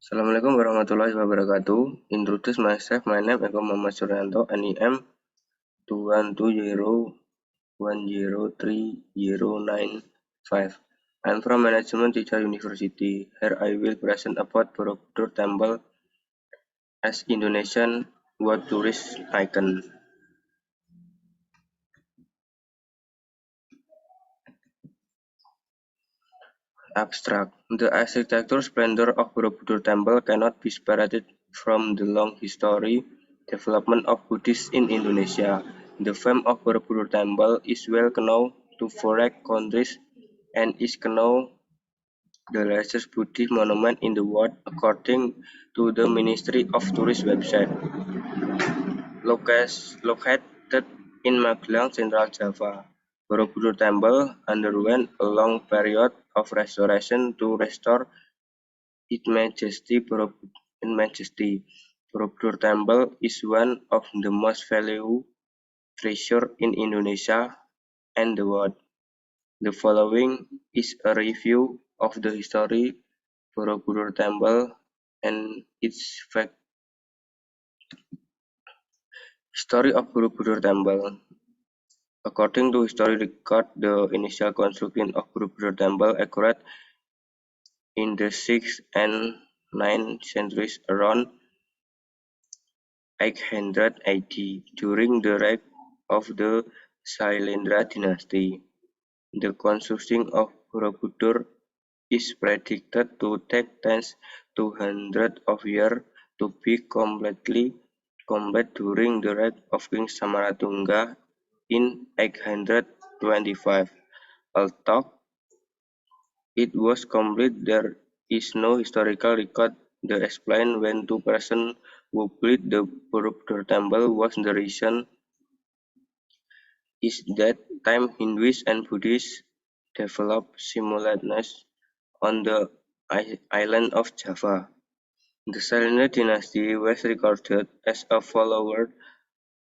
Assalamualaikum warahmatullahi wabarakatuh. Introduce myself. My name is Muhammad Suryanto, NEM 210103095. I'm from Management Teacher University. Here I will present about Borobudur Temple as Indonesian World Tourist Icon. Abstract. The architectural splendor of Borobudur Temple cannot be separated from the long history development of Buddhism in Indonesia. The fame of Borobudur Temple is well known to foreign countries and is now the largest Buddhist monument in the world according to the Ministry of Tourism website. Located in Magelang, Central Java, Borobudur Temple underwent a long period of restoration to restore its majesty. Borobudur Temple is one of the most valued treasures in Indonesia and the world. The following is a review of the history Borobudur Temple and its fact. History of Borobudur Temple. According to history record, the initial construction of Borobudur Temple occurred in the 6th and 9th centuries around 880 during the reign of the Sailendra dynasty. The construction of Borobudur is predicted to take tens to hundreds of years to be complete during the reign of King Samaratungga in 825. Although it was complete, there is no historical record that explains when two persons who built the Borobudur Temple. Was the reason is that time Hindus and Buddhists developed simultaneously on the island of Java. The Sailendra dynasty was regarded as a follower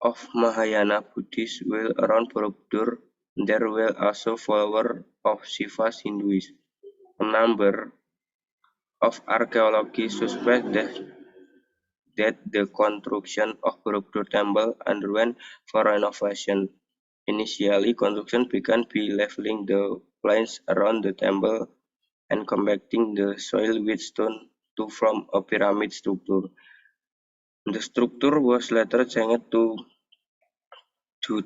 of Mahayana Buddhism, while around Borobudur there were also followers of Shiva Hinduism. A number of archaeologists suspect that the construction of Borobudur Temple underwent for renovation. Initially, construction began by leveling the plains around the temple and compacting the soil with stone to form a pyramid structure. The structure was later changed due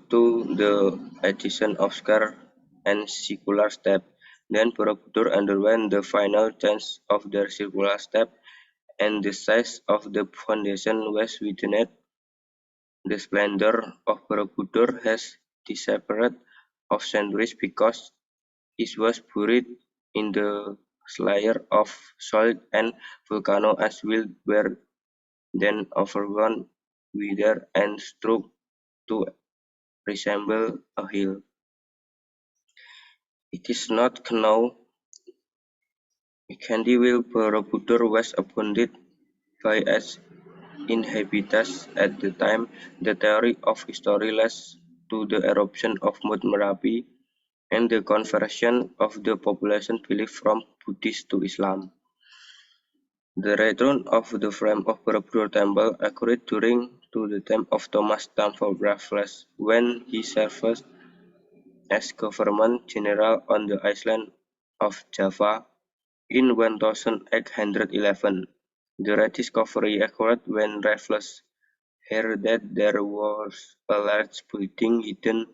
to the addition of square and circular steps. Then Borobudur underwent the final change of their circular step, and the size of the foundation was widened. The splendor of Borobudur has disappeared of centuries because it was buried in the layer of soil and volcano ash which were then overgrown, withered, and struck to resemble a hill. It is not known when Borobudur was abandoned by its inhabitants at the time. The theory of history leads to the eruption of Mount Merapi and the conversion of the population belief from Buddhism to Islam. The return of the frame of Borobudur Temple occurred during the time of Thomas Stamford Raffles, when he served as Governor General on the island of Java in 1811. The rediscovery occurred when Raffles heard that there was a large building hidden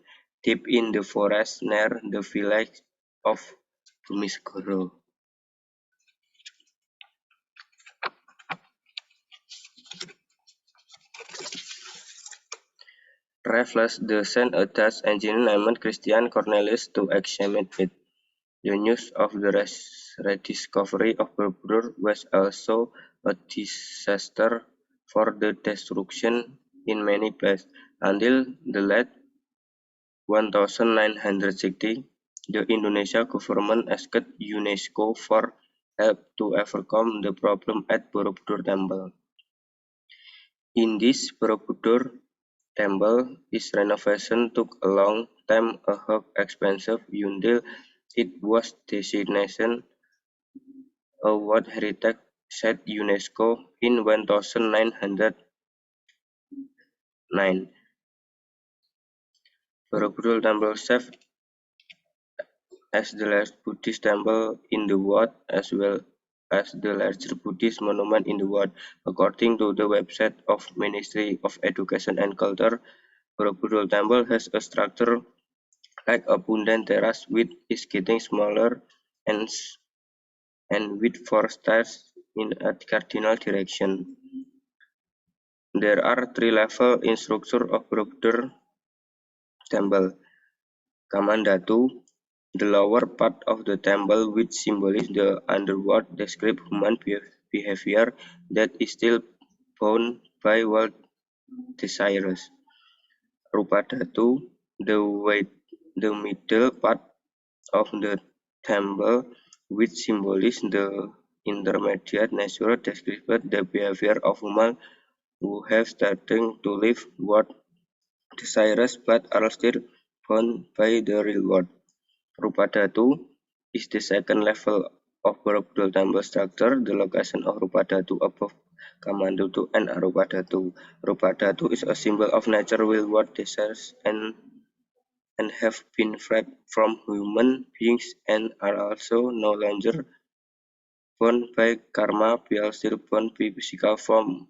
deep in the forest near the village of Bumisgoro. Raffles then sent a Dutch engineer named Christian Cornelis to examine it. The news of the rediscovery of Borobudur was also a disaster for the destruction in many places. Until the late 1960, the Indonesian government asked UNESCO for help to overcome the problem at Borobudur Temple. In this Borobudur Temple, its renovation took a long time and expensive until it was designated a World Heritage said UNESCO in 1909. Borobudur Temple served as the last Buddhist temple in the world as well as the largest Buddhist monument in the world. According to the website of Ministry of Education and Culture, Borobudur Temple has a structure like a abundant terrace which is getting smaller and with four stairs in a cardinal direction. There are three levels in structure of Borobudur Temple. Kamandatu, the lower part of the temple which symbolizes the underworld, describes human behavior that is still bound by world desires. Rupadatu, the middle part of the temple, which symbolizes the intermediate nature, describes the behavior of humans who have started to live world desires but are still bound by the real world. Rupadatu is the second level of Borobudur temple structure. The location of Rupadatu above Kamandatu and Arupadatu. Rupadatu is a symbol of nature with world desires and have been freed from human beings and are also no longer bound by karma, while still bound by physical form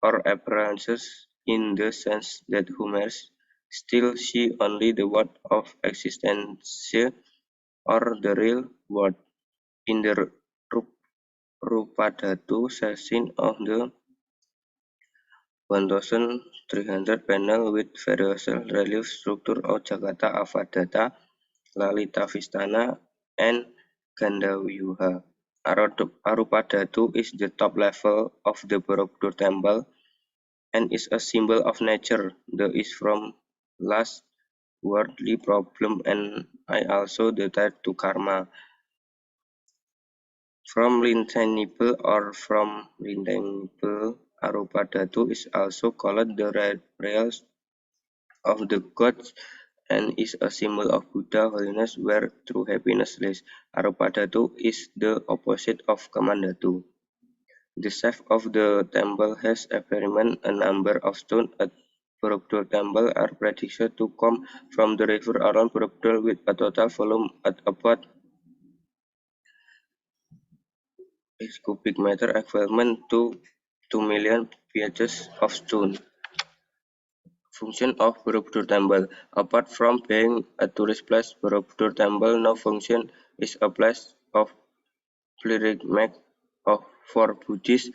or appearances in the sense that humans still see only the world of existence or the real world. In the Rupadatu section of the 1,300 panel with various relief structure of Jakarta Avadata, Lalita Vistana, and Gandavyuha. Arupadatu is the top level of the Borobudur temple and is a symbol of nature. The is from last worldly problem and I also the tied to karma. From Lintenible or from Lintenible, Arupadatu is also called the realms of the gods and is a symbol of Buddha holiness where true happiness lies. Arupadatu is the opposite of Kamandatu. The shaft of the temple has experiment a number of stones at Borobudur temple are predicted to come from the river around Borobudur with a total volume at about 6 cubic meter equivalent to 2 million pieces of stone. Function of Borobudur Temple. Apart from being a tourist place, Borobudur Temple now function is a place of pilgrimage for Buddhists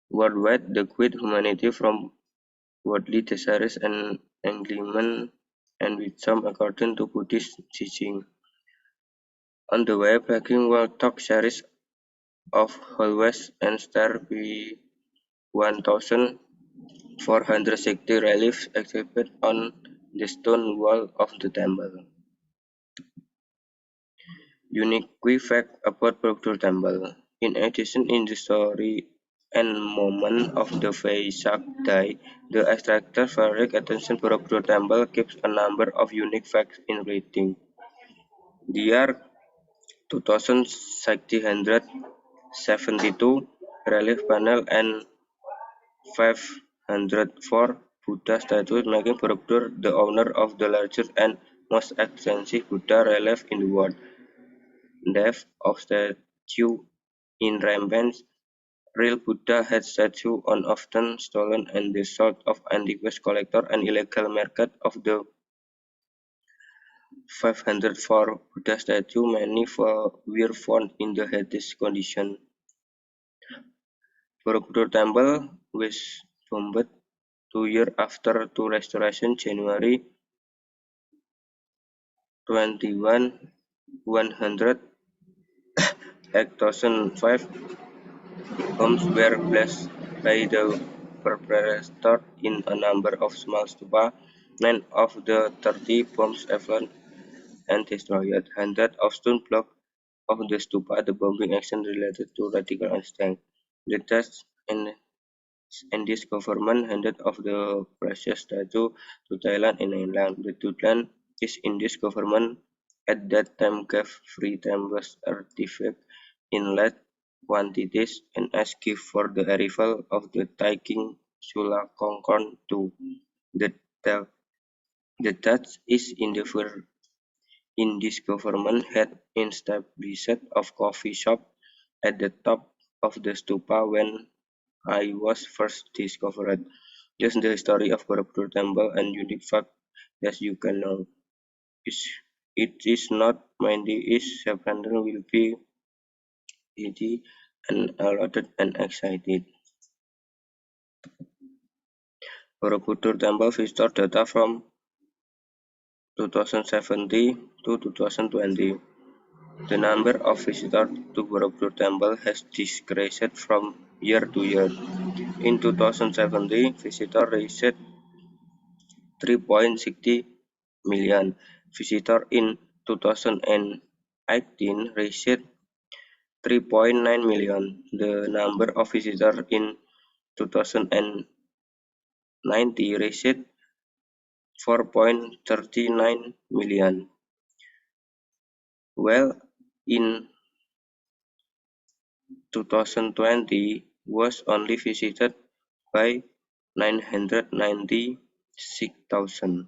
worldwide that quit humanity from worldly desires and enlightenment and wisdom according to Buddhist teaching. On the way, Pilgrim will talk series of hallways and stairs with 1,460 reliefs exhibited on the stone wall of the temple. Unique fact about Borobudur Temple. In addition, in the story and moment of the Vesak Day, the attractor direct attention Borobudur Temple keeps a number of unique facts in writing. There are 2,672 relief panel and 504 Buddha statues, making Borobudur the owner of the largest and most extensive Buddha relief in the world. Depth of statue in rampant. Real Buddha head statue on often stolen and the sold of antiques collector and illegal market of the 504 Buddha statue, many were found in the heritage condition. Borobudur Temple was bombed 2 years after to restoration January 21, 2005. Bombs were placed by the perpetrator in a number of small stupa. 9 of the 30 bombs exploded and destroyed hundreds of stone blocks of the stupa. The bombing action related to radical instinct. The Dutch and this government handed off the precious statue to Thailand and England. The Thailand East Indies government at that time gave free temples artifacts in late quantities and as gift for the arrival of the Taking Sulakongkorn II. The, the, the Dutch East Indies government had established a coffee shop at the top of the stupa when I was first discovered. Just the story of Borobudur Temple and unique fact that you can know. Is it is not Mindy is September will be giddy and alerted and excited. Borobudur Temple visitor data from 2017 to 2020. The number of visitors to Borobudur Temple has decreased from year to year. In 2017, visitors reached 3.60 million. Visitors in 2018 reached 3.9 million. The number of visitors in 2019 reached 4.39 million, while in 2020 was only visited by 996,000.